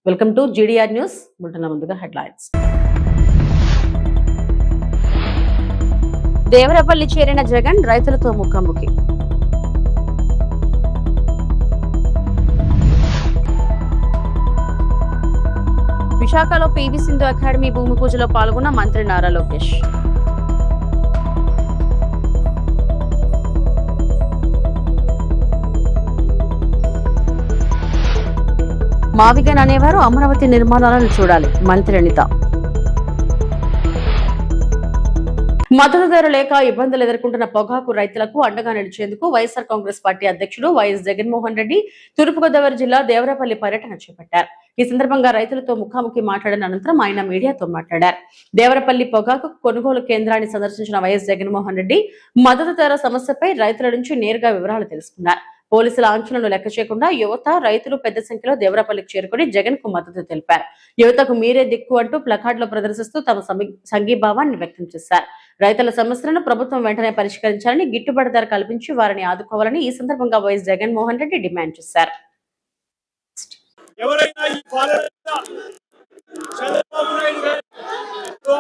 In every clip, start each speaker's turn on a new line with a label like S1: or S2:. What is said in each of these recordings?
S1: Welcome to GDR news. బులెటిన్ల ముందుగా headlines. Devarapalli చేరిన జగన్ రైతులతో ముఖాముఖి. విశాఖలో పీవీ సింధు అకాడమీ భూమి పూజలో పాల్గొన్న మంత్రి నారా లోకేష్. మావిగన్ అనేవారు అమరావతి నిర్మాణాలను చూడాలి, మంత్రి అనిత. మద్దతు ధర లేక ఇబ్బందులు ఎదుర్కొంటున్న పొగాకు రైతులకు అండగా నిలిచేందుకు వైఎస్ఆర్ కాంగ్రెస్ పార్టీ అధ్యక్షుడు వైఎస్ జగన్మోహన్ రెడ్డి తూర్పుగోదావరి జిల్లా దేవరపల్లి పర్యటన చేపట్టారు. ఈ సందర్భంగా రైతులతో ముఖాముఖి మాట్లాడిన అనంతరం ఆయన మీడియాతో మాట్లాడారు. దేవరపల్లి పొగాకు కొనుగోలు కేంద్రాన్ని సందర్శించిన వైఎస్ జగన్మోహన్ రెడ్డి మద్దతు ధర సమస్యపై రైతుల నుంచి నేరుగా వివరాలు తెలుసుకున్నారు. పోలీసుల ఆంక్షలను లెక్క చేయకుండా యువత, రైతులు పెద్ద సంఖ్యలో దేవరపల్లికి చేరుకుని జగన్ కు మద్దతు తెలిపారు. యువతకు మీరే దిక్కు అంటూ ప్లకార్డులు ప్రదర్శిస్తూ తమ సంఘీభావాన్ని వ్యక్తం చేశారు. రైతుల సమస్యలను ప్రభుత్వం వెంటనే పరిష్కరించాలని, గిట్టుబాటు ధర కల్పించి వారిని ఆదుకోవాలని ఈ సందర్భంగా వైఎస్ జగన్మోహన్ రెడ్డి డిమాండ్ చేశారు.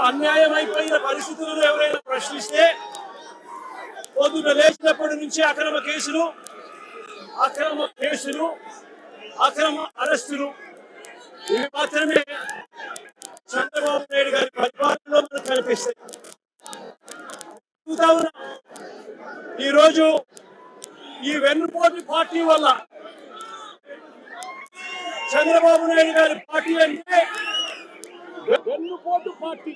S2: అన్యాయమైపోయిన పరిస్థితులను ఎవరైనా ప్రశ్నిస్తే పొద్దున లేచినప్పటి నుంచి అక్రమ కేసులు, అక్రమ అరెస్టులు, ఇవి మాత్రమే చంద్రబాబు నాయుడు గారి పరిపాలనలో మనకు కనిపిస్తాయి. ఈరోజు ఈ వెన్నుపోటు పార్టీ వల్ల, చంద్రబాబు నాయుడు గారి పార్టీ అంటే వెన్నుపోటు పార్టీ,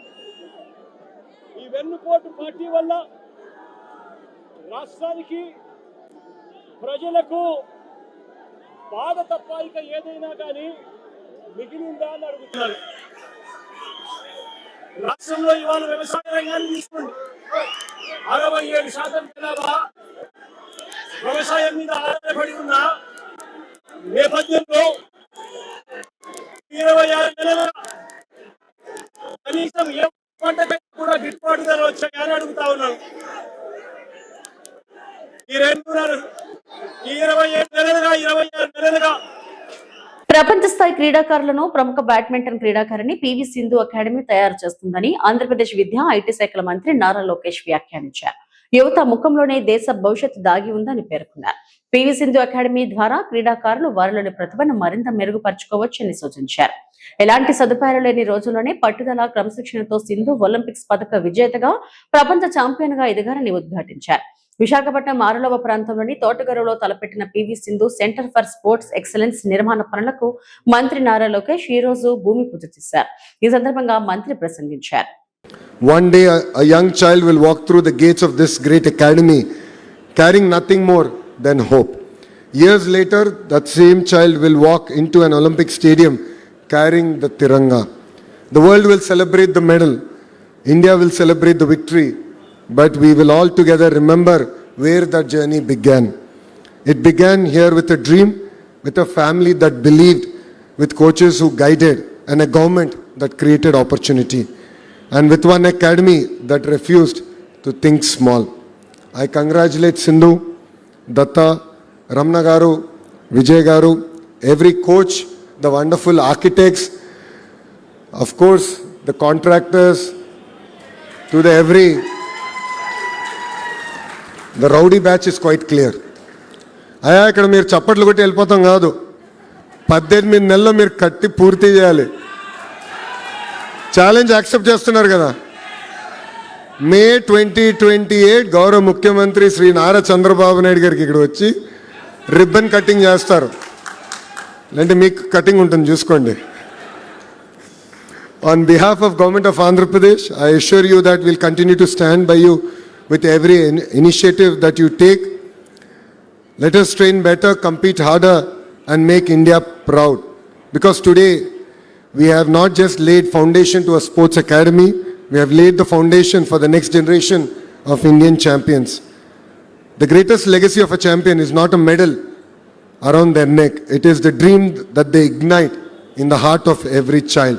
S2: ఈ వెన్నుపోటు పార్టీ వల్ల రాష్ట్రానికి, ప్రజలకు బాధ తప్ప ఇక ఏదైనా కానీ మిగిలిందా అని అడుగుతున్నారు. రాష్ట్రంలో ఇవాళ వ్యవసాయ రంగాన్ని తీసుకోండి. 67% జనాభా వ్యవసాయం మీద ఆధారపడి ఉన్న నేపథ్యంలో 26 నెలల కనీసం ఏ పంటపై కూడా గిట్టుబాటు ధర వచ్చాయని అడుగుతా ఉన్నాను. ఈ 27 నెలలుగా
S1: ప్రపంచ స్థాయి క్రీడాకారులను ప్రముఖ బ్యాడ్మింటన్ క్రీడాకారిణి పీవీ సింధు అకాడమీ తయారు చేస్తుందని ఆంధ్రప్రదేశ్ విద్యా, ఐటీ శాఖల మంత్రి నారా లోకేష్ వ్యాఖ్యానించారు. యువత ముఖంలోనే దేశ భవిష్యత్తు దాగి ఉందని పేర్కొన్నారు. పీవీ సింధు అకాడమీ ద్వారా క్రీడాకారులు వారిలోని ప్రతిభను మరింత మెరుగుపరుచుకోవచ్చని సూచించారు. ఎలాంటి సదుపాయాలు లేని రోజుల్లోనే పట్టుదల, క్రమశిక్షణతో సింధు ఒలింపిక్స్ పథక విజేతగా, ప్రపంచ ఛాంపియన్ గా ఎదగారని ఉద్ఘాటించారు. విశాఖపట్నం మారులవ ప్రాంతంలోని తోటగరులో తలపెట్టిన PV Sindhu centre for sports excellence నిర్మాణ పనులకు మంత్రి నారా లోకేష్ ఈ రోజు భూమి పూజ చేశారు. ఈ సందర్భంగా మంత్రి ప్రసంగించారు.
S3: One day a young child will walk through the gates of this great academy carrying nothing more than hope. Years later, that same child will walk into an Olympic stadium carrying the Tiranga. The world will celebrate the medal. India will celebrate the victory. But we will all together remember where that journey began. It began here with a dream, with a family that believed, with coaches who guided, and a government that created opportunity, and with one academy that refused to think small. I congratulate Sindhu, Datta, Ramna Garu, Vijay Garu, every coach, the wonderful architects, of course the contractors, to the rowdy batch is quite clear. అయ్యా ఇక్కడ మీరు చప్పట్లు కొట్టి వెళ్ళిపోతాం కాదు, 18 నెలల్లో మీరు కట్టి పూర్తి చేయాలి. ఛాలెంజ్ యాక్సెప్ట్ చేస్తున్నారు కదా. మే 2028 గౌరవ ముఖ్యమంత్రి శ్రీ నారా చంద్రబాబు నాయుడు గారికి ఇక్కడ వచ్చి రిబ్బన్ కటింగ్ చేస్తారు. అంటే మీకు కటింగ్ ఉంటుంది చూసుకోండి. On behalf of Government of Andhra Pradesh, I assure you that we'll continue to stand by you with every initiative that you take. Let us train better, compete harder, and make India proud. Because today, we have not just laid foundation to a sports academy, we have laid the foundation for the next generation of Indian champions. The greatest legacy of a champion is not a medal around their neck. It is the dream that they ignite in the heart of every child.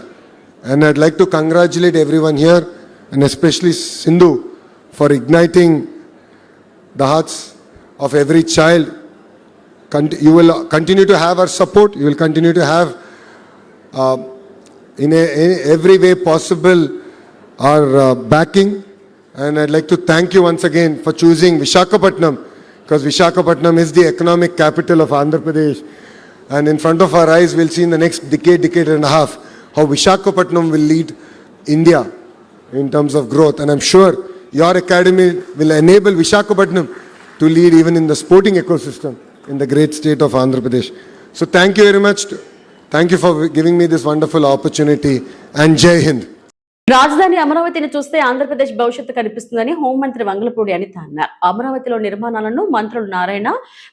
S3: And I'd like to congratulate everyone here, and especially Sindhu, for igniting the hearts of every child. You will continue to have our support. You will continue to have uh, in every way possible our backing. And I'd like to thank you once again for choosing Vishakhapatnam, because Vishakhapatnam is the economic capital of Andhra Pradesh. And in front of our eyes, we'll see in the next decade and a half, how Vishakhapatnam will lead India in terms of growth. And I'm sure your academy will enable Vishakhapatnam to lead even in the sporting ecosystem in the great state of Andhra Pradesh. So thank you very much. Thank you for giving me this wonderful opportunity, and Jai Hind.
S1: రాజధాని అమరావతిని చూస్తే ఆంధ్రప్రదేశ్ భవిష్యత్తు కనిపిస్తుందని హోంమంత్రి వంగలపూడి అనిత అన్నారు. అమరావతిలో నిర్మాణాలను మంత్రులు నారాయణ,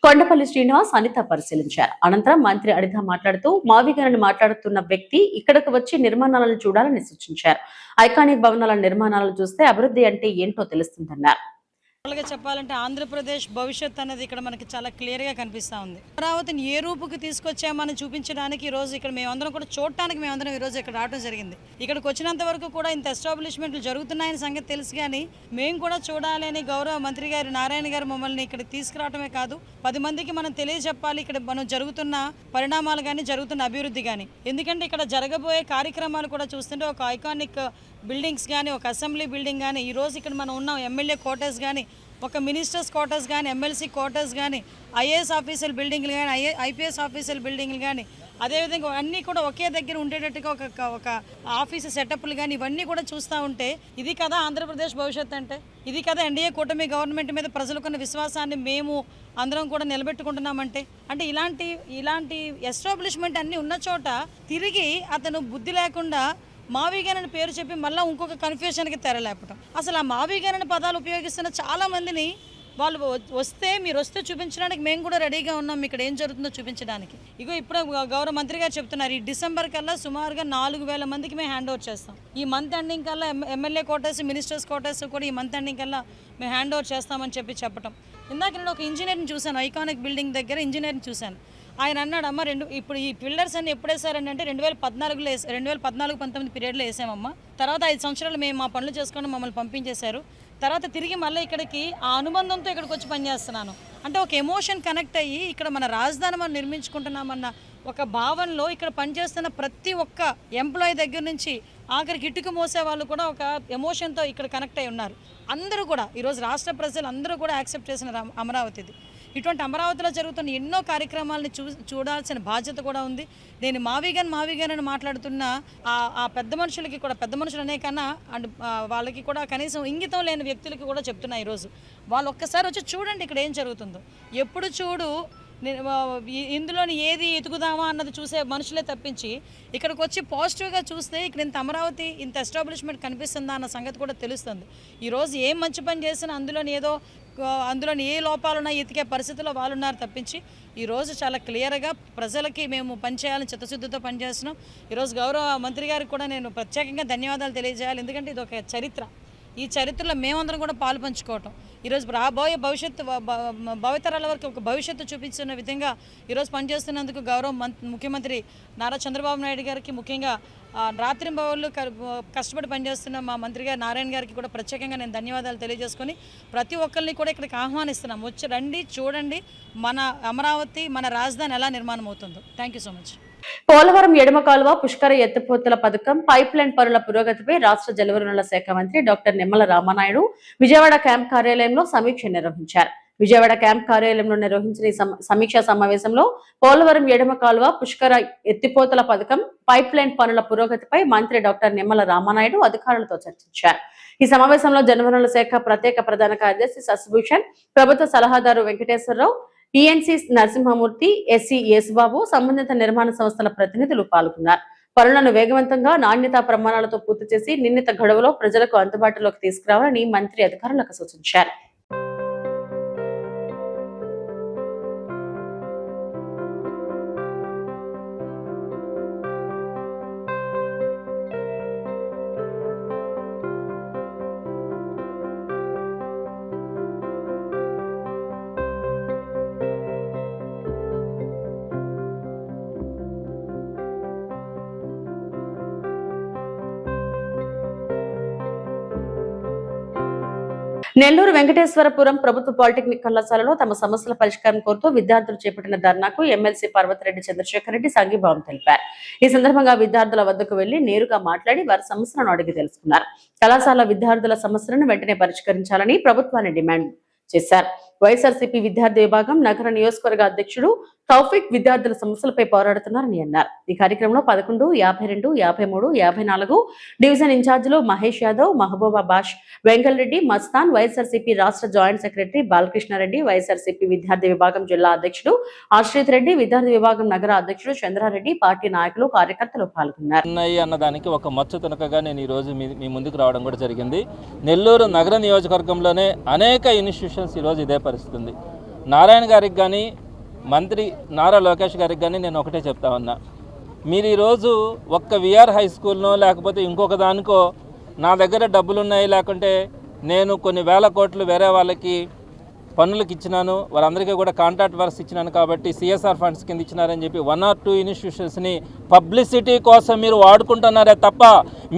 S1: కొండపల్లి శ్రీనివాస్, అనిత పరిశీలించారు. అనంతరం మంత్రి అనిత మాట్లాడుతూ మావిగారని మాట్లాడుతున్న వ్యక్తి ఇక్కడకు వచ్చి నిర్మాణాలను చూడాలని సూచించారు. ఐకానిక్ భవనాల నిర్మాణాలను చూస్తే అభివృద్ధి అంటే ఏంటో తెలుస్తుందన్నారు.
S4: చెప్పాలంటే ఆంధ్రప్రదేశ్ భవిష్యత్ అనేది ఇక్కడ మనకి చాలా క్లియర్గా కనిపిస్తూ ఉంది. అమరావతిని ఏ రూపుకి తీసుకొచ్చామని చూపించడానికి ఈ రోజు ఇక్కడ మేమందరం కూడా చూడటానికి మేమందరం ఈ రోజు ఇక్కడ రావడం జరిగింది. ఇక్కడికి వచ్చినంత వరకు కూడా ఇంత ఎస్టాబ్లిష్మెంట్లు జరుగుతున్నాయని సంగతి తెలుసు, కానీ మేము కూడా చూడాలని గౌరవ మంత్రి గారు నారాయణ గారు మమ్మల్ని ఇక్కడ తీసుకురావడమే కాదు, 10 మందికి మనం తెలియజెప్పాలి ఇక్కడ మనం జరుగుతున్న పరిణామాలు కానీ జరుగుతున్న అభివృద్ధి కానీ. ఎందుకంటే ఇక్కడ జరగబోయే కార్యక్రమాలు కూడా చూస్తుంటే ఒక ఐకానిక్ బిల్డింగ్స్ కానీ, ఒక అసెంబ్లీ బిల్డింగ్ కానీ, ఈరోజు ఇక్కడ మనం ఉన్నాం ఎమ్మెల్యే క్వార్టర్స్ కానీ, ఒక మినిస్టర్స్ క్వార్టర్స్ కానీ, ఎమ్మెల్సీ క్వార్టర్స్ కానీ, ఐఏఎస్ ఆఫీసర్ బిల్డింగ్లు కానీ, ఐపీఎస్ ఆఫీసర్ బిల్డింగ్లు కానీ, అదేవిధంగా అన్నీ కూడా ఒకే దగ్గర ఉండేటట్టుగా ఒక ఆఫీసు సెటప్లు కానీ ఇవన్నీ కూడా చూస్తూ ఉంటే ఇది కదా ఆంధ్రప్రదేశ్ భవిష్యత్ అంటే, ఇది కదా ఎన్డీఏ కూటమి గవర్నమెంట్ మీద ప్రజలకున్న విశ్వాసాన్ని మేము అందరం కూడా నిలబెట్టుకుంటున్నామంటే. అంటే ఇలాంటి ఎస్టాబ్లిష్మెంట్ అన్నీ ఉన్న చోట తిరిగి అతను బుద్ధి లేకుండా మావిగానని పేరు చెప్పి మళ్ళీ ఇంకొక కన్ఫ్యూషన్కి తెరలేపటం. అసలు ఆ మావిగానని పదాలు ఉపయోగిస్తున్న చాలామందిని వాళ్ళు మీరు వస్తే చూపించడానికి మేము కూడా రెడీగా ఉన్నాం, ఇక్కడ ఏం జరుగుతుందో చూపించడానికి. ఇగో ఇప్పుడు గౌరవ మంత్రి గారు చెప్తున్నారు, ఈ డిసెంబర్ కల్లా సుమారుగా 4000 మందికి మేము హ్యాండ్ ఓవర్ చేస్తాం. ఈ మంత్ ఎండింగ్ కల్లా ఎమ్మెల్యే క్వార్టర్స్, మినిస్టర్స్ క్వార్టర్స్ కూడా ఈ మంత్ ఎండింగ్ కల్లా మేము హ్యాండ్ ఓవర్ చేస్తామని చెప్పటం. ఇందాక నేను ఒక ఇంజనీర్ని చూశాను, ఐకానిక్ బిల్డింగ్ దగ్గర ఇంజనీర్ని చూశాను. ఆయన అన్నాడు, అమ్మ ఇప్పుడు ఈ పిల్లర్స్ అన్ని ఎప్పుడు వేసారని అంటే 2014లో 2014-19 పీరియడ్లో వేసామమ్మ. తర్వాత 5 సంవత్సరాలు మేము మా పనులు చేసుకొని మమ్మల్ని పంపించేశారు. తర్వాత తిరిగి మళ్ళీ ఇక్కడికి ఆ అనుబంధంతో ఇక్కడికి వచ్చి పనిచేస్తున్నాను. అంటే ఒక ఎమోషన్ కనెక్ట్ అయ్యి ఇక్కడ మన రాజధాని మనం నిర్మించుకుంటున్నామన్న ఒక భావనలో ఇక్కడ పనిచేస్తున్న ప్రతి ఒక్క ఎంప్లాయీ దగ్గర నుంచి ఆఖరికి ఇటుక మోసే వాళ్ళు కూడా ఒక ఎమోషన్తో ఇక్కడ కనెక్ట్ అయి ఉన్నారు. అందరూ కూడా ఈరోజు రాష్ట్ర ప్రజలు అందరూ కూడా యాక్సెప్ట్ చేసిన అమరావతిది. ఇటువంటి అమరావతిలో జరుగుతున్న ఎన్నో కార్యక్రమాలని చూడాల్సిన బాధ్యత కూడా ఉంది. నేను మావిగాన్ అని మాట్లాడుతున్న ఆ పెద్ద మనుషులకి కూడా, పెద్ద మనుషులు అనే కన్నా అండ్ వాళ్ళకి కూడా కనీసం ఇంగితం లేని వ్యక్తులకి కూడా చెప్తున్నా, ఈరోజు వాళ్ళు ఒక్కసారి వచ్చి చూడండి ఇక్కడ ఏం జరుగుతుందో. ఎప్పుడు చూడు ఇందులోని ఏది ఎతుకుదామా అన్నది చూసే మనుషులే తప్పించి ఇక్కడికి వచ్చి పాజిటివ్గా చూస్తే ఇక్కడ ఇంత అమరావతి ఇంత ఎస్టాబ్లిష్మెంట్ కనిపిస్తుందా అన్న సంగతి కూడా తెలుస్తుంది. ఈరోజు ఏం మంచి పని చేసినా అందులోని ఏ లోపాలున్నా ఎతికే పరిస్థితుల్లో వాళ్ళు ఉన్నారు తప్పించి ఈరోజు చాలా క్లియర్గా ప్రజలకి మేము పనిచేయాలని చిత్తశుద్ధితో పనిచేస్తున్నాం. ఈరోజు గౌరవ మంత్రి గారికి కూడా నేను ప్రత్యేకంగా ధన్యవాదాలు తెలియజేయాలి. ఎందుకంటే ఇది ఒక చరిత్ర. ఈ చరిత్రలో మేమందరం కూడా పాలు పంచుకోవటం, ఈరోజు రాబోయే భవితరాల వరకు ఒక భవిష్యత్తు చూపించిన విధంగా ఈరోజు పనిచేస్తున్నందుకు గౌరవ ముఖ్యమంత్రి నారా చంద్రబాబు నాయుడు గారికి, ముఖ్యంగా రాత్రింబవళ్ళు కష్టపడి పనిచేస్తున్న మా మంత్రి గారు నారాయణ గారికి కూడా ప్రత్యేకంగా నేను ధన్యవాదాలు తెలియజేసుకొని ప్రతి ఒక్కరిని కూడా ఇక్కడికి ఆహ్వానిస్తున్నాం. వచ్చి రండి, చూడండి మన అమరావతి, మన రాజధాని ఎలా నిర్మాణం అవుతుందో. Thank you so much.
S1: Polavaram ఎడమ కాలువ పుష్కర ఎత్తిపోతల పథకం, పైప్ లైన్ పనుల పురోగతిపై రాష్ట్ర జలవనరుల శాఖ మంత్రి డాక్టర్ నిమ్మల రామానాయుడు విజయవాడ క్యాంప్ కార్యాలయంలో సమీక్ష నిర్వహించారు. విజయవాడ క్యాంప్ కార్యాలయంలో నిర్వహించిన సమీక్షా సమావేశంలో పోలవరం ఎడమ కాలువ పుష్కర ఎత్తిపోతల పథకం, పైప్ లైన్ పనుల పురోగతిపై మంత్రి డాక్టర్ నిమ్మల రామానాయుడు అధికారులతో చర్చించారు. ఈ సమావేశంలో జలవనరుల శాఖ ప్రత్యేక ప్రధాన కార్యదర్శి శశిభూషణ్, ప్రభుత్వ సలహాదారు వెంకటేశ్వరరావు, ఈఎన్సీ నరసింహమూర్తి, ఎస్సీ యేసుబాబు, సంబంధిత నిర్మాణ సంస్థల ప్రతినిధులు పాల్గొన్నారు. పనులను వేగవంతంగా నాణ్యతా ప్రమాణాలతో పూర్తి చేసి నిర్ణీత గడువులో ప్రజలకు అందుబాటులోకి తీసుకురావాలని మంత్రి అధికారులకు సూచించారు. నెల్లూరు వెంకటేశ్వరపురం ప్రభుత్వ పాలిటెక్నిక్ కళాశాలలో తమ సమస్యల పరిష్కారం కోరుతూ విద్యార్థులు చేపట్టిన ధర్నాకు ఎమ్మెల్సీ పర్వతిరెడ్డి చంద్రశేఖర్ రెడ్డి సంఘీభావం తెలిపారు. ఈ సందర్భంగా విద్యార్థుల వద్దకు వెళ్లి నేరుగా మాట్లాడి వారి సమస్యలను అడిగి తెలుసుకున్నారు. కళాశాల విద్యార్థుల సమస్యలను వెంటనే పరిష్కరించాలని ప్రభుత్వాన్ని డిమాండ్ చేశారు. వైఎస్ఆర్సీపీ విద్యార్థి విభాగం నగర నియోజకవర్గ అధ్యక్షుడు తౌఫిక్ విద్యార్థుల సమస్యలపై పోరాడుతున్నారని అన్నారు. ఈ కార్యక్రమంలో 11, 52, 53, 54 డివిజన్ ఇన్ఛార్జీలు మహేష్ యాదవ్, మహబూబా బాష్, వెంకల్రెడ్డి, మస్తాన్, వైఎస్ఆర్సీపీ రాష్ట్ర జాయింట్ సెక్రటరీ బాలకృష్ణారెడ్డి, వైఎస్ఆర్సీపీ విద్యార్థి విభాగం జిల్లా అధ్యక్షుడు ఆశ్రిత్ రెడ్డి, విద్యార్థి విభాగం నగర అధ్యక్షుడు చంద్రారెడ్డి, పార్టీ నాయకులు, కార్యకర్తలు పాల్గొన్నారు.
S5: అన్నదానికి ఒక మచ్చతునకగా నేను ఈ రోజు మీ ముందుకు రావడం కూడా జరిగింది. నెల్లూరు నగర నియోజకవర్గంలోనే అనేక ఇన్స్టిట్యూషన్స్ ఈరోజు ఇదే పరిస్థితి ఉంది. నారాయణ గారికి కానీ మంత్రి నారా లోకేష్ గారికి కానీ నేను ఒకటే చెప్తా ఉన్నా, మీరు ఈరోజు ఒక్క విఆర్ హై స్కూల్నో లేకపోతే ఇంకొక దానికో నా దగ్గర డబ్బులు ఉన్నాయి, లేకుంటే నేను కొన్ని వేల కోట్లు వేరే వాళ్ళకి పన్నులకు ఇచ్చినాను, వారందరికీ కూడా కాంట్రాక్ట్ వర్క్స్ ఇచ్చినాను కాబట్టి సిఎస్ఆర్ ఫండ్స్ కింద ఇచ్చినారని చెప్పి 1 or 2 ఇన్స్టిట్యూషన్స్ని పబ్లిసిటీ కోసం మీరు వాడుకుంటున్నారే తప్ప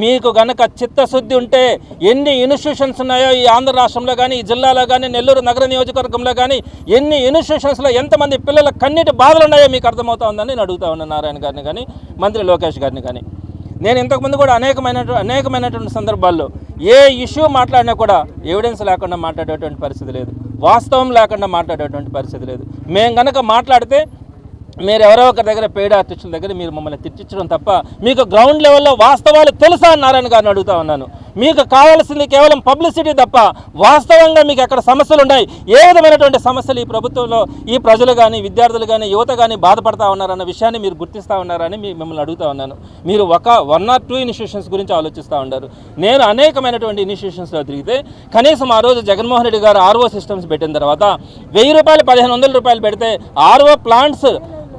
S5: మీకు గనక చిత్తశుద్ధి ఉంటే ఎన్ని ఇన్స్టిట్యూషన్స్ ఉన్నాయో ఈ ఆంధ్ర రాష్ట్రంలో కానీ, ఈ జిల్లాలో కానీ, నెల్లూరు నగర నియోజకవర్గంలో కానీ ఎన్ని ఇన్స్టిట్యూషన్స్లో ఎంతమంది పిల్లల కన్నీటి బాధలు ఉన్నాయో మీకు అర్థమవుతా ఉందని నేను అడుగుతా ఉన్నాను నారాయణ గారిని కానీ, మంత్రి లోకేష్ గారిని కానీ. నేను ఇంతకుముందు కూడా అనేకమైనటువంటి సందర్భాల్లో ఏ ఇష్యూ మాట్లాడినా కూడా ఎవిడెన్స్ లేకుండా మాట్లాడేటువంటి పరిస్థితి లేదు, వాస్తవం లేకుండా మాట్లాడేటువంటి పరిస్థితి లేదు. మేము కనుక మాట్లాడితే మీరు ఎవరో ఒకరి దగ్గర పెయిడ్ ఆర్టిస్టుల దగ్గర మీరు మమ్మల్ని తిట్టించడం తప్ప మీకు గ్రౌండ్ లెవెల్లో వాస్తవాలు తెలుసా అని నారాయణ గారిని అడుగుతా ఉన్నాను. మీకు కావాల్సింది కేవలం పబ్లిసిటీ తప్ప వాస్తవంగా మీకు ఎక్కడ సమస్యలు ఉన్నాయి, ఏ విధమైనటువంటి సమస్యలు ఈ ప్రభుత్వంలో ఈ ప్రజలు కానీ, విద్యార్థులు కానీ, యువత కానీ బాధపడతా ఉన్నారన్న విషయాన్ని మీరు గుర్తిస్తూ ఉన్నారని మిమ్మల్ని అడుగుతా ఉన్నాను. మీరు 1 or 2 ఇన్స్టిట్యూషన్స్ గురించి ఆలోచిస్తూ ఉన్నారు. నేను అనేకమైనటువంటి ఇన్స్టిట్యూషన్స్లో తిరిగితే కనీసం ఆ రోజు జగన్మోహన్ రెడ్డి గారు ఆర్ఓ సిస్టమ్స్ పెట్టిన తర్వాత 1000 రూపాయలు 1500 రూపాయలు పెడితే ఆర్ఓ ప్లాంట్స్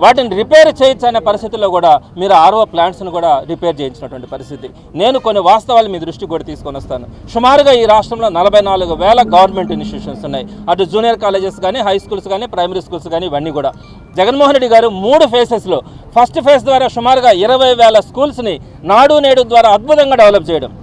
S5: వాటిని రిపేర్ చేయొచ్చు అనే పరిస్థితుల్లో కూడా మీరు ఆర్ఓ ప్లాంట్స్ను కూడా రిపేర్ చేయించినటువంటి పరిస్థితి. నేను కొన్ని వాస్తవాలు మీ దృష్టికి కూడా తీసుకొని వస్తాను. సుమారుగా ఈ రాష్ట్రంలో 44,000 గవర్నమెంట్ ఇన్స్టిట్యూషన్స్ ఉన్నాయి. అటు జూనియర్ కాలేజెస్ కానీ, హై స్కూల్స్ కానీ, ప్రైమరీ స్కూల్స్ కానీ, ఇవన్నీ కూడా జగన్మోహన్ రెడ్డి గారు 3 ఫేజెస్లో ఫస్ట్ ఫేజ్ ద్వారా సుమారుగా 20,000 స్కూల్స్ని నాడు నేడు ద్వారా అద్భుతంగా డెవలప్ చేయడం,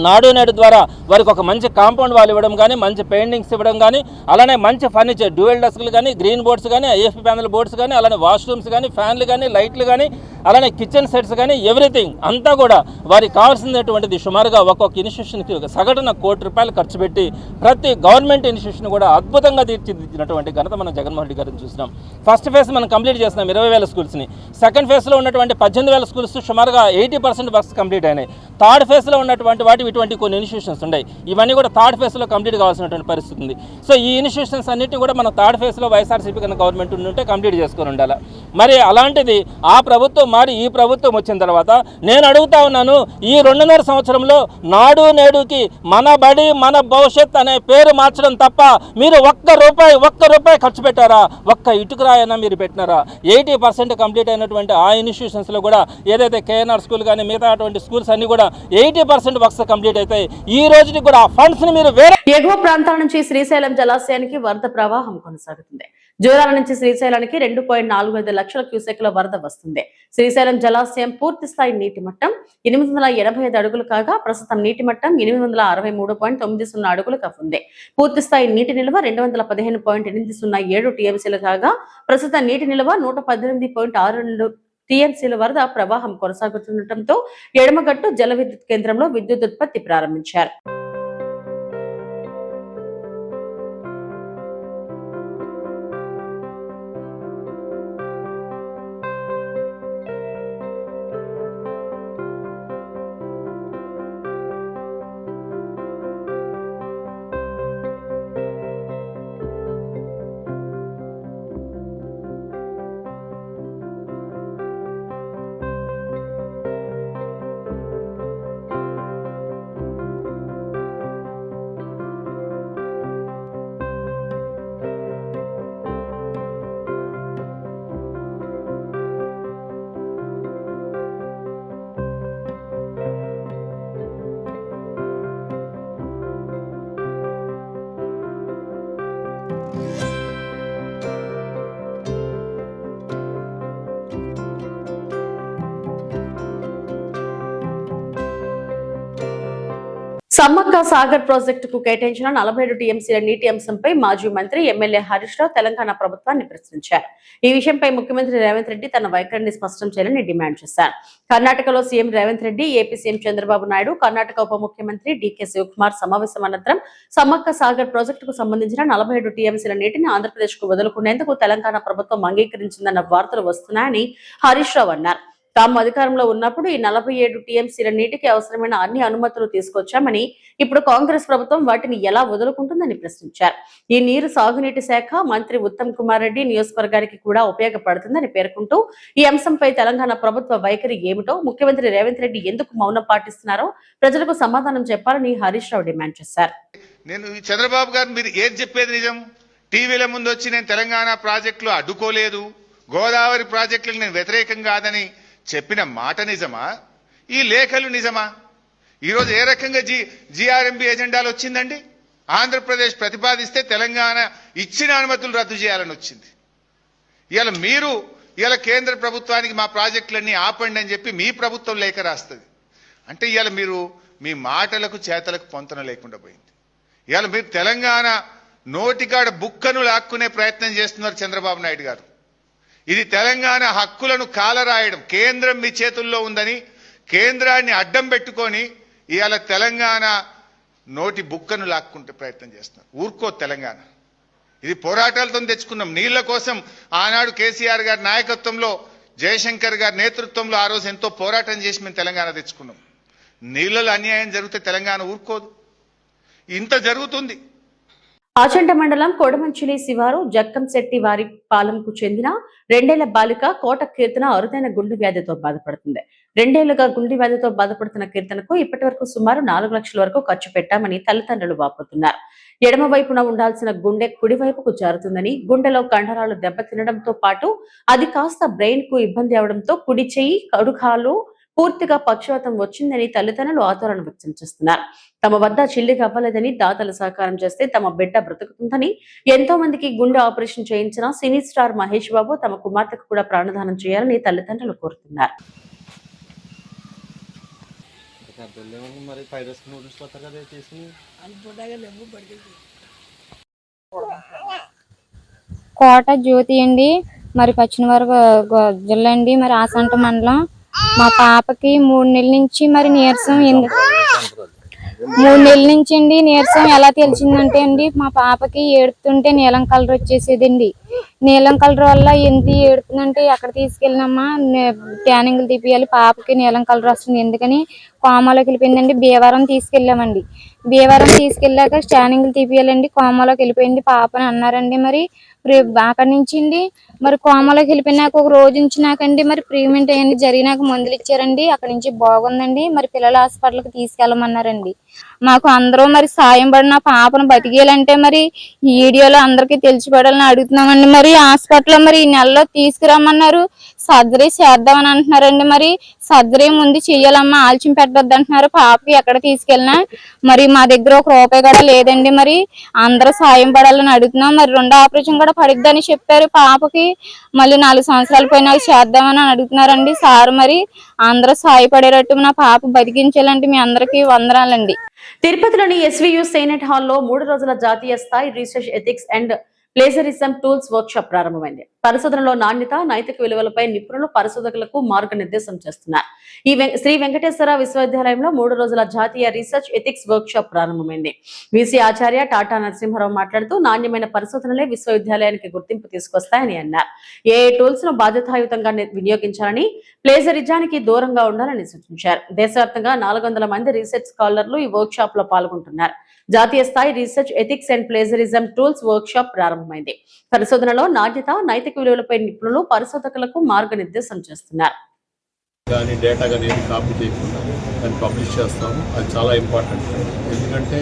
S5: నాడు నేడు ద్వారా వారికి ఒక మంచి కాంపౌండ్ వాల్ ఇవ్వడం కానీ, మంచి పెయింటింగ్స్ ఇవ్వడం కానీ, అలానే మంచి ఫర్నిచర్, డ్యూయల్ డెస్క్లు కానీ, గ్రీన్ బోర్డ్స్ కానీ, ఐఎఫ్పి ప్యానల్ బోర్డ్స్ కానీ, అలానే వాష్రూమ్స్ కానీ, ఫ్యాన్లు కానీ, లైట్లు కానీ, అలానే కిచెన్ సెట్స్ కానీ, ఎవ్రీథింగ్ అంతా కూడా వారికి కావాల్సినటువంటిది సుమారుగా ఒక్కొక్క ఇన్స్టిట్యూషన్కి సగటున 1 కోటి రూపాయలు ఖర్చు పెట్టి ప్రతి గవర్నమెంట్ ఇన్స్టిట్యూషన్ కూడా అద్భుతంగా తీర్చిదిద్దినటువంటి ఘనత మనం జగన్మోహన్ రెడ్డి గారిని చూసినాం. ఫస్ట్ ఫేజ్ మనం కంప్లీట్ చేస్తున్నాం 20,000 స్కూల్స్ని. సెకండ్ ఫేజ్లో ఉన్నటువంటి 18,000 స్కూల్స్ సుమారుగా 80% వర్క్స్ కంప్లీట్ అయినాయి. థర్డ్ ఫేజ్లో ఉన్నటువంటి ఇటువంటి కొన్ని ఇన్స్టిట్యూషన్స్ ఉన్నాయి. ఇవన్నీ కూడా థర్డ్ ఫేజ్లో కంప్లీట్ కావాల్సినటువంటి పరిస్థితి ఉంది. సో ఈ ఇన్స్టిట్యూషన్స్ అన్నిటి కూడా మనం థర్డ్ ఫేజ్లో వైఎస్ఆర్సీపీ కన్నా గవర్నమెంట్ ఉంటే కంప్లీట్ చేసుకొని ఉండాలి. మరి అలాంటిది ఆ ప్రభుత్వం మారి ఈ ప్రభుత్వం వచ్చిన తర్వాత నేను అడుగుతా ఉన్నాను, ఈ 2.5 సంవత్సరంలో నాడు నేడుకి మన బడి మన భవిష్యత్ అనే పేరు మార్చడం తప్ప మీరు ఒక్క రూపాయి ఖర్చు పెట్టారా? ఒక్క ఇటుకరాయన్నా మీరు పెట్టినారా? 80% కంప్లీట్ అయినటువంటి ఆ ఇన్స్టిట్యూషన్స్లో కూడా ఏదైతే కేఎన్ఆర్ స్కూల్ కానీ మిగతా అటువంటి స్కూల్స్ అన్ని కూడా 80% వర్క్స్ కంప్లీట్ అవుతాయి. ఈ రోజుకి కూడా ఆ ఫండ్స్ ని మీరు వేరే
S1: ఎగువ ప్రాంతాల నుంచి శ్రీశైలం జలాశయానికి వరద ప్రవాహం కొనసాగుతుంది. జూరాల నుంచి శ్రీశైలానికి 2.45 లక్షల క్యూసెక్ల వరద వస్తుంది. శ్రీశైలం జలాశయం పూర్తి స్థాయి నీటి మట్టం 885 అడుగులు కాగా ప్రస్తుతం నీటి మట్టం 863.90 అడుగులుగా ఉంది. పూర్తి స్థాయి నీటి నిల్వ 215.807 టీఎంసీలు కాగా ప్రస్తుత నీటి నిల్వ 118.62 టీఎంసీల వరద ప్రవాహం కొనసాగుతుండటంతో ఎడమగట్టు జల విద్యుత్ కేంద్రంలో విద్యుత్ ఉత్పత్తి ప్రారంభించారు. సమ్మక్క సాగర్ ప్రాజెక్టుకు కేటాయించిన 47 టీఎంసీల నీటి అంశంపై మాజీ మంత్రి ఎమ్మెల్యే హరీష్ రావు తెలంగాణ ప్రభుత్వాన్ని ప్రశ్నించారు. ఈ విషయంపై ముఖ్యమంత్రి రేవంత్ రెడ్డి తన వైఖరిని స్పష్టం చేయాలని డిమాండ్ చేశారు. కర్ణాటకలో CM Revanth Reddy, AP CM Chandrababu Naidu, Karnataka ఉప ముఖ్యమంత్రి డీకే శివకుమార్ సమావేశం అనంతరం సమ్మక్క సాగర్ ప్రాజెక్టుకు సంబంధించిన 47 టీఎంసీల నీటిని ఆంధ్రప్రదేశ్ కు వదులుకునేందుకు తెలంగాణ ప్రభుత్వం అంగీకరించిందన్న వార్తలు వస్తున్నాయని హరీష్ రావు అన్నారు. తాము అధికారంలో ఉన్నప్పుడు ఈ 47 టీఎంసీల నీటికి అవసరమైన అన్ని అనుమతులు తీసుకొచ్చామని, ఇప్పుడు కాంగ్రెస్ ప్రభుత్వం వాటిని ఎలా వదులుకుంటుందని ప్రశ్నించారు. ఈ నీరు సాగునీటి శాఖ మంత్రి ఉత్తమ్ కుమార్ రెడ్డి నియోజకవర్గానికి కూడా ఉపయోగపడుతుందని పేర్కొంటూ ఈ అంశంపై తెలంగాణ ప్రభుత్వ వైఖరి ఏమిటో, ముఖ్యమంత్రి రేవంత్ రెడ్డి ఎందుకు మౌనం పాటిస్తున్నారో ప్రజలకు సమాధానం చెప్పాలని హరీష్ రావు డిమాండ్ చేశారు.
S6: నేను చంద్రబాబు గారు మీరు ఏది చెప్పేది నిజం? టీవీల ముందు వచ్చి నేను తెలంగాణ ప్రాజెక్టులు అడ్డుకోలేదు, గోదావరి ప్రాజెక్టులకు నేను వ్యతిరేకం కాదని చెప్పిన మాట నిజమా? ఈ లేఖలు నిజమా? ఈరోజు ఏ రకంగా జిఆర్ఎంబి ఎజెండాలు వచ్చిందండి? ఆంధ్రప్రదేశ్ ప్రతిపాదిస్తే తెలంగాణ ఇచ్చిన అనుమతులు రద్దు చేయాలని వచ్చింది. ఇవాళ కేంద్ర ప్రభుత్వానికి మా ప్రాజెక్టులన్నీ ఆపండి అని చెప్పి మీ ప్రభుత్వం లేఖ రాస్తుంది. అంటే ఇవాళ మీరు మీ మాటలకు చేతలకు పొంతన లేకుండా పోయింది. ఇవాళ మీరు తెలంగాణ నోటికాడ బుక్కను లాక్కునే ప్రయత్నం చేస్తున్నారు చంద్రబాబు నాయుడు గారు. ఇది తెలంగాణ హక్కులను కాలరాయడం. కేంద్రం మీ చేతుల్లో ఉందని కేంద్రాన్ని అడ్డం పెట్టుకొని ఇవాళ తెలంగాణ నోటి బుక్కను లాక్కుంటే ప్రయత్నం చేస్తున్నారు. ఊరుకో తెలంగాణ. ఇది పోరాటాలతో తెచ్చుకున్నాం. నీళ్ల కోసం ఆనాడు కేసీఆర్ గారి నాయకత్వంలో, జయశంకర్ గారి నేతృత్వంలో ఆ రోజు ఎంతో పోరాటం చేసి మేము తెలంగాణ తెచ్చుకున్నాం. నీళ్లలో అన్యాయం జరిగితే తెలంగాణ ఊరుకోదు. ఇంత జరుగుతుంది.
S1: ఆచంట మండలం కొడమంచిలి శివారు జక్కంశెట్టి వారి పాలెంకు చెందిన 2 ఏళ్ల బాలిక కోట కీర్తన అరుదైన గుండె వ్యాధితో బాధపడుతుంది. 2 ఏళ్లుగా గుండె వ్యాధితో బాధపడుతున్న కీర్తనకు ఇప్పటి వరకు సుమారు 4 లక్షల వరకు ఖర్చు పెట్టామని తల్లిదండ్రులు వాపోతున్నారు. ఎడమ వైపున ఉండాల్సిన గుండె కుడివైపుకు జారుతుందని, గుండెలో కండరాలు దెబ్బతినడంతో పాటు అది కాస్త బ్రెయిన్ కు ఇబ్బంది అవడంతో కుడి చెయ్యి, కడుకాలు పూర్తిగా పక్షవాతం వచ్చిందని తల్లిదండ్రులు ఆందోళన వ్యక్తం చేస్తున్నారు. తమ వద్ద చిల్లిగా అవ్వలేదని, దాతలు సహకారం చేస్తే తమ బిడ్డ బ్రతుకుతుందని, ఎంతో మందికి గుండె ఆపరేషన్ చేయించిన సినీ స్టార్ మహేష్ బాబు తమ కుమార్తెకు కూడా ప్రాణదానం చేయాలని తల్లిదండ్రులు కోరుతున్నారు.
S7: కోట జ్యోతి అండి, మరి పశ్చిమవరం జిల్లా అండి, మరి ఆసంట మండలం. మా పాపకి 3 నెలల నుంచి మరి నీరసం 3 నెలల నుంచి అండి నీరసం ఎలా తెలిసిందంటే అండి, మా పాపకి ఏడుతుంటే నీలం కలర్ వచ్చేసేదండి. నీలం కలర్ వల్ల ఎందుకు ఏడుతుందంటే ఎక్కడ తీసుకెళ్ళినమ్మా ట్యానింగ్లు తీపియాలి, పాపకి నీలం కలర్ వస్తుంది ఎందుకని కోమాలోకి వెళ్ళిపోయిందండి. భీమవరం తీసుకెళ్ళామండి. భీమవరం తీసుకెళ్ళాక స్కానింగ్లు తీపియాలండి, కోమాలోకి వెళ్ళిపోయింది పాపని అన్నారండి. మరి అక్కడి నుంచి అండి మరి కోమాలోకి వెళ్ళిపోయినాక ఒక రోజు ఉంచినాకండి మరి ట్రీట్మెంట్ అవన్నీ జరిగినాక మందులు ఇచ్చారండి. అక్కడి నుంచి బాగుందండి. మరి పిల్లల హాస్పిటల్కి తీసుకెళ్ళమన్నారండి. మాకు అందరూ మరి సాయం పడిన పాపను బతికేయాలంటే మరి ఈ వీడియోలో అందరికీ తెలిసిపడాలని అడుగుతున్నామండి. మరి హాస్పిటల్లో మరి ఈ నెలలో తీసుకురమ్మన్నారు, సర్జరీ చేద్దామని అంటున్నారండి. మరి సర్జరీ ముందు చెయ్యాలమ్మా, ఆలస్యం పెట్టద్దు అంటున్నారు. పాపకి ఎక్కడ తీసుకెళ్ళినా మరి మా దగ్గర 1 రూపాయి కూడా లేదండి. మరి అందరూ సాయం పడాలని అడుగుతున్నాం. మరి 2వ ఆపరేషన్ కూడా పడిద్దని చెప్పారు పాపకి. మళ్ళీ 4 సంవత్సరాలు పోయినాక చేద్దామని అడుగుతున్నారండి సార్. మరి అందరూ సాయపడేటట్టు నా పాప బతికించాలంటే మీ అందరికీ వందనాలండి.
S1: తిరుపతిలోని ఎస్వియు సెనేట్ హాల్లో 3 రోజుల జాతీయ స్థాయి research ethics and plagiarism tools work shop ప్రారంభమైంది. పరిశోధనలో నాణ్యత, నైతిక విలువలపై నిపుణులు పరిశోధకులకు మార్గనిర్దేశం చేస్తున్నారు. ఈ శ్రీ వెంకటేశ్వర విశ్వవిద్యాలయంలో 3 రోజుల జాతీయ రీసెర్చ్ ఎథిక్స్ వర్క్ షాప్ ప్రారంభమైంది. విసి ఆచార్య టాటా నరసింహారావు మాట్లాడుతూ నాణ్యమైన పరిశోధనలే విశ్వవిద్యాలయానికి గుర్తింపు తీసుకొస్తాయని అన్నారు. ఏ టూల్స్ ను బాధ్యతాయుతంగా వినియోగించాలని, ప్లేజరిజానికి దూరంగా ఉండాలని సూచించారు. దేశవ్యాప్తంగా 400 మంది రీసెర్చ్ స్కాలర్లు ఈ వర్క్ షాప్ లో పాల్గొంటున్నారు. జాతీయ స్థాయి research ethics and plagiarism tools work shop ప్రారంభమైంది. పరిశోధనలో నాణ్యత, నైతిక విలువలపై నిపుణులు పరిశోధకులకు మార్గనిర్దేశం చేస్తున్నారు.
S8: డేటా కానీ కాపీ చేయకుండా దాన్ని పబ్లిష్ చేస్తాము. అది చాలా ఇంపార్టెంట్. ఎందుకంటే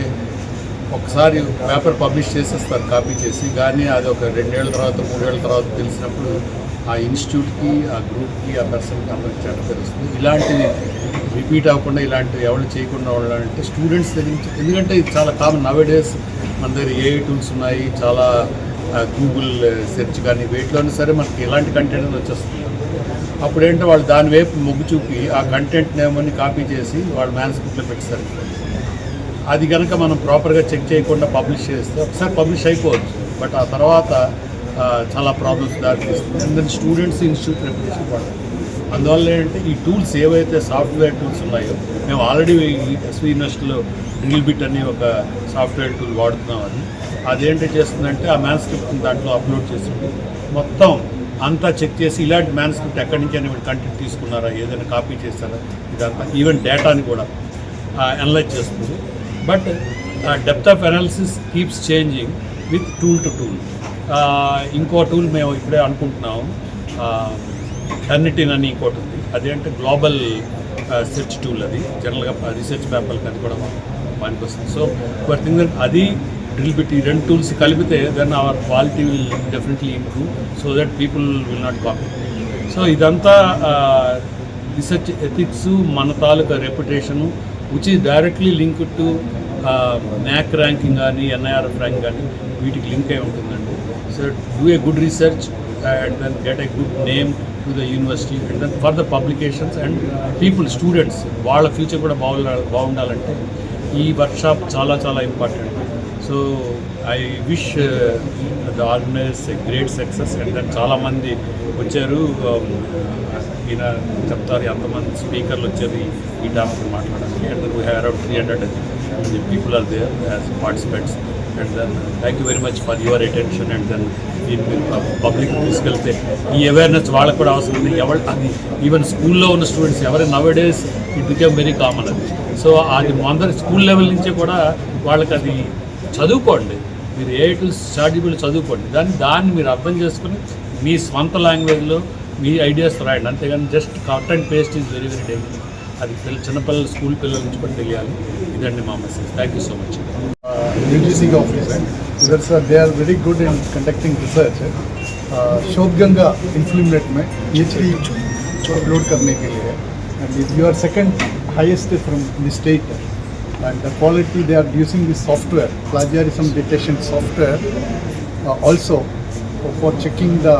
S8: ఒకసారి పేపర్ పబ్లిష్ చేసేస్తారు కాపీ చేసి, కానీ అది ఒక 2 ఏళ్ల తర్వాత 3 ఏళ్ల తర్వాత తెలిసినప్పుడు ఆ ఇన్స్టిట్యూట్కి, ఆ గ్రూప్కి, ఆ పర్సన్కి అందరికీ చెడ్డ తెలుస్తుంది. ఇలాంటివి రిపీట్ అవ్వకుండా, ఇలాంటివి ఎవరు చేయకుండా ఉండాలంటే స్టూడెంట్స్ దగ్గర నుంచి, ఎందుకంటే ఇది చాలా కామన్ నవ్ డేస్. మన దగ్గర ఏఐ టూల్స్ ఉన్నాయి, చాలా గూగుల్ సెర్చ్ కానీ వేటిలోనే సరే మనకి ఇలాంటి కంటెంట్ వచ్చేస్తుంది. అప్పుడు ఏంటంటే వాళ్ళు దాని వైపు మొగ్గు చూపి ఆ కంటెంట్ నేమని కాపీ చేసి వాళ్ళు మ్యాన్స్క్రిప్ట్లో పెట్టేస్తారు. అది కనుక మనం ప్రాపర్గా చెక్ చేయకుండా పబ్లిష్ చేస్తే ఒకసారి పబ్లిష్ అయిపోవచ్చు, బట్ ఆ తర్వాత చాలా ప్రాబ్లమ్స్ దారితీస్తుంది. And then students institute reputation పడదు. అందువల్ల ఏంటంటే ఈ టూల్స్ ఏవైతే సాఫ్ట్వేర్ టూల్స్ ఉన్నాయో, మేము ఆల్రెడీ ఎస్వి యూనివర్సిటీలో డ్రిల్ బిట్ అని ఒక సాఫ్ట్వేర్ టూల్ వాడుతున్నాం. అదేంటి చేస్తుందంటే ఆ మ్యాన్స్క్రిప్ట్ దాంట్లో అప్లోడ్ చేసింది, మొత్తం అంతా చెక్ చేసి ఇలాంటి మ్యాన్స్క్రిప్ట్ ఎక్కడి నుంచి అని కంటెంట్ తీసుకున్నారా, ఏదైనా కాపీ చేస్తారా, ఇదంతా ఈవెన్ డేటాని కూడా అనలైజ్ చేస్తుంది. But depth of analysis keeps changing with tool to tool. ఇంకో టూల్ మేము ఇప్పుడే అనుకుంటున్నాము, టర్నిటిన్ అని ఇంకోటి ఉంది. అదేంటే గ్లోబల్ సెర్చ్ టూల్. అది జనరల్గా రీసెర్చ్ పేపర్కి అది కూడా పనికి వస్తుంది. సో థింగ్ అది డ్రిల్ బిట్, ఈ రెండు టూల్స్ కలిపితే then our quality will definitely improve so that people will not copy. So ఇదంతా రీసెర్చ్ ఎథిక్స్, మన తాలూకా reputation which is directly link to NAAC ranking కానీ ఎన్ఐఆర్ఎఫ్ ర్యాంక్ కానీ వీటికి లింక్ అయి ఉంటుందండి. So do a good research and then get a good name to the university and then for the publications and people, students, వాళ్ళ future కూడా బాగుండాలంటే ఈ workshop చాలా చాలా important. So I wish the organisers a great success. And then చాలామంది వచ్చారు, ఈయన చెప్తారు ఎంతమంది స్పీకర్లు వచ్చారు ఈ టాపిక్ మాట్లాడడానికి. And then we have around 300 people are there as participants. And then thank you very much for your attention. And then దీన్ని పబ్లిక్ తీసుకెళ్తే ఈ అవేర్నెస్ వాళ్ళకు కూడా అవసరం ఉంది. అది ఈవెన్ స్కూల్లో ఉన్న స్టూడెంట్స్ ఎవరైనా now days it become very common అది. సో అది అందరి స్కూల్ లెవెల్ నుంచే కూడా వాళ్ళకి అది చదువుకోండి, మీరు ఏ టూల్స్ చార్జబుల్ చదువుకోండి, దాన్ని మీరు అర్థం చేసుకుని మీ స్వంత లాంగ్వేజ్లో మీ ఐడియాస్ రాయండి. అంతేగాని just cut and paste is very very danger. అది చిన్నపిల్లలు స్కూల్ పిల్లల నుంచి కూడా తెలియాలి. ఇదండి మా message. Thank you so much.
S9: UGC office है उधर sir they are very good in conducting research. Shodhganga INFLIBNET में PhD अपलोड करने के लिए and you are second highest from the state and the quality they are using this software, plagiarism detection software, also for checking the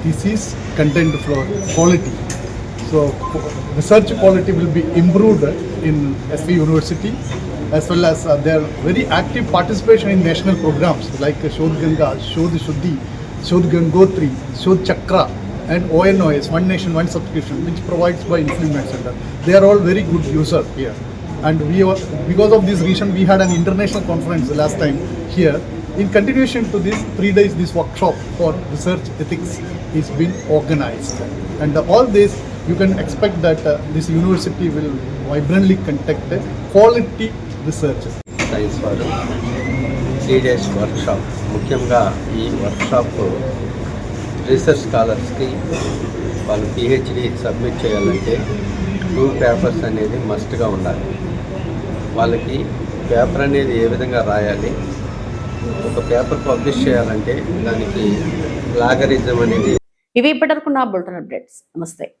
S9: thesis content flow quality. So research quality will be improved in SV University, as well as their very active participation in national programs like Shodh Ganga, Shodh Shuddhi, Shodh Gangotri, Shodh Chakra and ONOS, One Nation One Subscription, which provides by Influence Center. They are all very good users here. And because of this reason, we had an international conference last time here. In continuation to this, 3 days this workshop for research ethics is being organized. And all this, you can expect that this university will vibrantly conduct quality research.
S10: Science వారు 3 days workshop, ముఖ్యంగా ఈ workshop research స్కాలర్స్కి వాళ్ళు PhD submit చేయాలంటే 2 papers అనేది మస్ట్గా ఉండాలి. వాళ్ళకి paper అనేది ఏ విధంగా రాయాలి, ఒక పేపర్ పబ్లిష్ చేయాలంటే దానికి ప్లాగరిజం అనేది.
S1: ఇవి ఇప్పటివరకు నా బులెటిన్ అప్డేట్స్. నమస్తే.